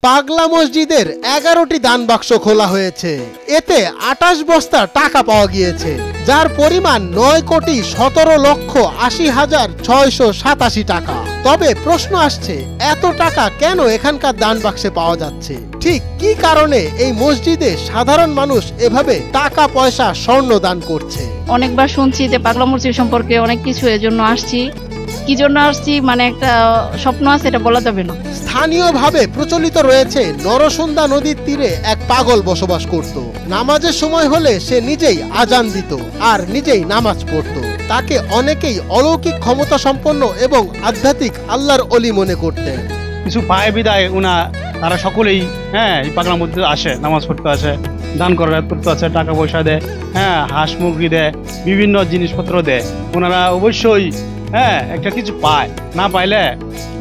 পাগলা মসজিদের ১১টি দান বাক্স খোলা হয়েছে। এতে ২৮ বস্তা টাকা পাওয়া গিয়েছে, যার পরিমাণ ৯,১৭,৮০,৬৮৭ টাকা। তবে প্রশ্ন আসছে, এত টাকা কেন এখানকার দান বাক্সে পাওয়া যাচ্ছে? ঠিক কি কারণে এই মসজিদে সাধারণ মানুষ এভাবে টাকা পয়সা স্বর্ণ দান করছে? অনেকবার শুনছি যে পাগলা মসজিদ সম্পর্কে অনেক কিছু, এজন্য আসছি। কি জন্য আসছি মানে একটা স্বপ্ন আছে, এটা বলা যাবে না। স্থানীয়ভাবে প্রচলিত রয়েছে নরসুন্দা নদীর তীরে এক পাগল বসবাস করত। নামাজের সময় হলে সে নিজেই আজান দিত আর নিজেই নামাজ পড়ত। তাকে অনেকেই অলৌকিক ক্ষমতা সম্পন্ন এবং আধ্যাত্মিক আল্লাহর অলি মনে করতেন। কিছু পায় বিদায় তারা সকলেই এই পাগলা মসজিদে আসে, নামাজ পড়তে আসে, দান করতে আসে, টাকা পয়সা দেয়, হাঁস মুরগি দেয়, বিভিন্ন জিনিসপত্র দেয়। ওনারা অবশ্যই একটা কিছু পায়, না পাইলে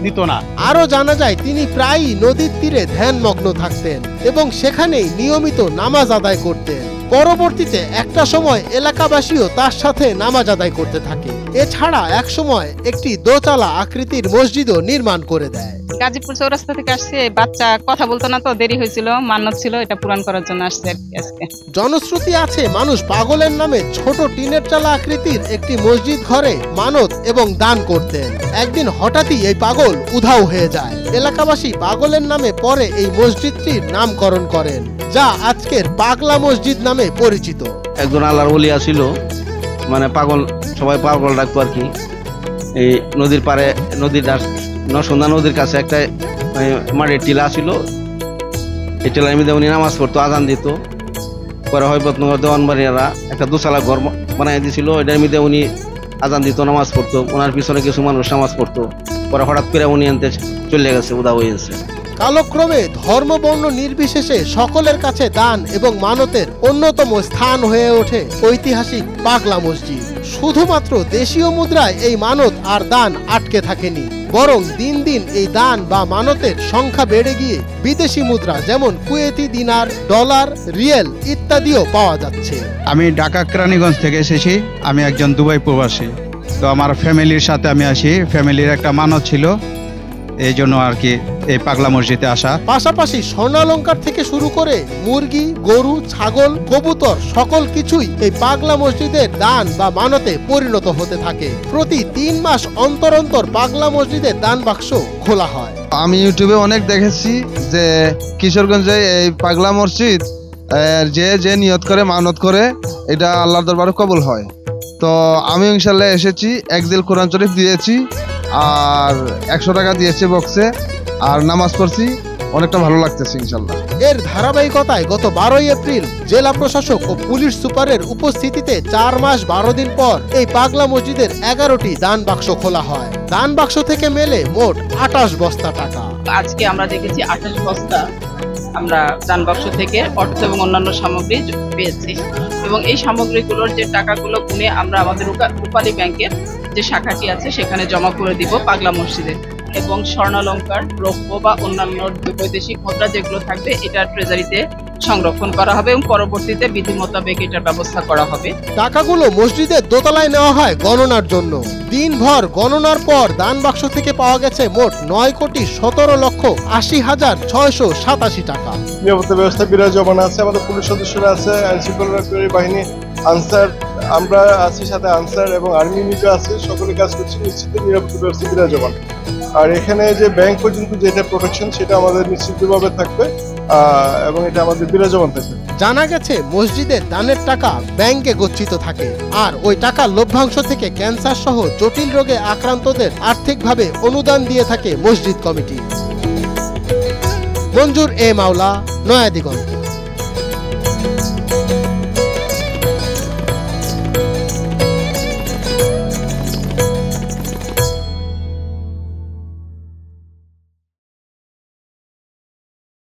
দিত না। আরো জানা যায় তিনি প্রায়ই নদীর তীরে ধ্যানমগ্ন থাকতেন এবং সেখানেই নিয়মিত নামাজ আদায় করতেন। পরবর্তীতে একটা সময় এলাকাবাসীও তার সাথে নামাজ আদায় করতে থাকে। এছাড়া এক সময় একটি দোতলা আকৃতির মসজিদও নির্মাণ করে দেয়। গাজীপুর চৌরাস্তা থেকে আসছে, বাচ্চা কথা বলতো না, তো দেরি হয়েছিল, মান্যত ছিল, এটা পূরণ করার জন্য আসছে আজকে। জনশ্রুতি আছে মানুষ পাগলের নামে ছোট টিনের চালা আকৃতির একটি মসজিদ ঘরে মানত এবং দান করতেন। একদিন হঠাৎই এই পাগল উধাও হয়ে যায়। এলাকাবাসী পাগলের নামে পরে এই মসজিদটির নামকরণ করেন, যা আজকের পাগলা মসজিদ নামে পরিচিত। একজন আল্লাহর ওলি ছিল, মানে পাগল, সবাই পাগল ডাকতো আর কি। এই নদীর পারে, নরসুন্দা নদীর কাছে একটা মাটির টিলা ছিল। এই টিলার মধ্যে উনি নামাজ পড়তো, আজান দিত। পরে হয়বতনগর দেওয়ানবাড়িয়ারা একটা দোতলা ঘর বানাই দিয়েছিল, এটার মধ্যে উনি আজান দিত, নামাজ পড়তো। ওনার পিছনে কিছু মানুষ নামাজ পড়তো। পরে হঠাৎ করে উনি আনতে চলে গেছে, উধাও হয়ে গেছে। কালক্রমে ধর্ম বর্ণ নির্বিশেষে সকলের কাছে দান এবং মানতের অন্যতম স্থান হয়ে ওঠে ঐতিহাসিক পাগলা মসজিদ। শুধুমাত্র দেশীয় মুদ্রায় এই মানত আর দান আটকে থাকেনি, বরং দিন দিন এই দান বা মানতের সংখ্যা বেড়ে গিয়ে বিদেশি মুদ্রা যেমন কুয়েতি দিনার, ডলার, রিয়েল ইত্যাদিও পাওয়া যাচ্ছে। আমি ঢাকা কেরানীগঞ্জ থেকে এসেছি। আমি একজন দুবাই প্রবাসী। তো আমার ফ্যামিলির সাথে আমি আসি। ফ্যামিলির একটা মানত ছিল, এই জন্য আর কি এই পাগলা মসজিদে আসা। পাশাপাশি স্বর্ণালঙ্কার থেকে শুরু করে মুরগি, গরু, ছাগল, কবুতর সকল কিছুই এই পাগলা মসজিদের দান বা মানতে পরিণত হতে থাকে। প্রতি ৩ মাস অন্তর অন্তর পাগলা মসজিদের দান বাক্স খোলা হয়। আমি ইউটিউবে অনেক দেখেছি যে কিশোরগঞ্জে এই পাগলা মসজিদ যে নিয়ত করে, মানত করে, এটা আল্লাহর দরবারে কবুল হয়। তো আমি ইনশাল্লাহ এসেছি, একদিল কোরআন শরীফ দিয়েছি আর ১০০ টাকা দিয়েছি বক্সে, আর নামাজ পড়ছি। অনেকটা ভালো লাগতেছে ইনশাল্লাহ। এর ধারাবাহিকতায় গত ১২ এপ্রিল জেলা প্রশাসক ও পুলিশ সুপারের উপস্থিতিতে ৪ মাস ১২ দিন পর এই পাগলা মসজিদের ১১টি দান বাক্স খোলা হয়। দান বাক্স থেকে মেলে মোট ২৮ বস্তা টাকা। আজকে আমরা দেখেছি ২৮ বস্তা আমরা দান বাক্স থেকে অর্থ এবং অন্যান্য সামগ্রী পেয়েছি, এবং এই সামগ্রীগুলোর যে টাকাগুলো গুনে আমরা আমাদের রূপালী ব্যাংকের যে শাখাটি আছে সেখানে জমা করে দিব পাগলা মসজিদে। এবং স্বর্ণালঙ্কার, রৌপ্য বা অন্যান্য বৈদেশিক মুদ্রা যেগুলো থাকবে এটা ট্রেজারিতে সংরক্ষণ করা হবে এবং পরবর্তীতে বিধি মোতাবেক এটার ব্যবস্থা করা হবে। টাকাগুলো মসজিদের দোতলায় নেওয়া হয় গণনার জন্য। দিনভর গণনার পর দান বাক্স থেকে পাওয়া গেছে মোট ৯,১৭,৮০,৬৮৭ টাকা। নিরাপত্তা ব্যবস্থা বিরাজমান আছে, আমাদের পুলিশ সদস্যরা আছে, আইন শৃঙ্খলা বাহিনী, আনসার, আমরা আছি, সাথে আনসার এবং আর্মি ইউনিটও আছে। সকলে কাজ করছি, নিশ্চিত নিরাপত্তা ব্যবস্থা বিরাজমান। আর এখানে যে ব্যাংক পর্যন্ত যেটা প্রোটেকশন সেটা আমাদের নিশ্চিতভাবে থাকবে এবং এটা আমাদের বিরাজমান থাকবে। জানা গেছে মসজিদের দানের টাকা ব্যাংকে গচ্ছিত থাকে, আর ওই টাকার লভ্যাংশ থেকে ক্যান্সার সহ জটিল রোগে আক্রান্তদের আর্থিকভাবে অনুদান দিয়ে থাকে মসজিদ কমিটি। মঞ্জুর এ মাওলা, নয়াদিগঞ্জ।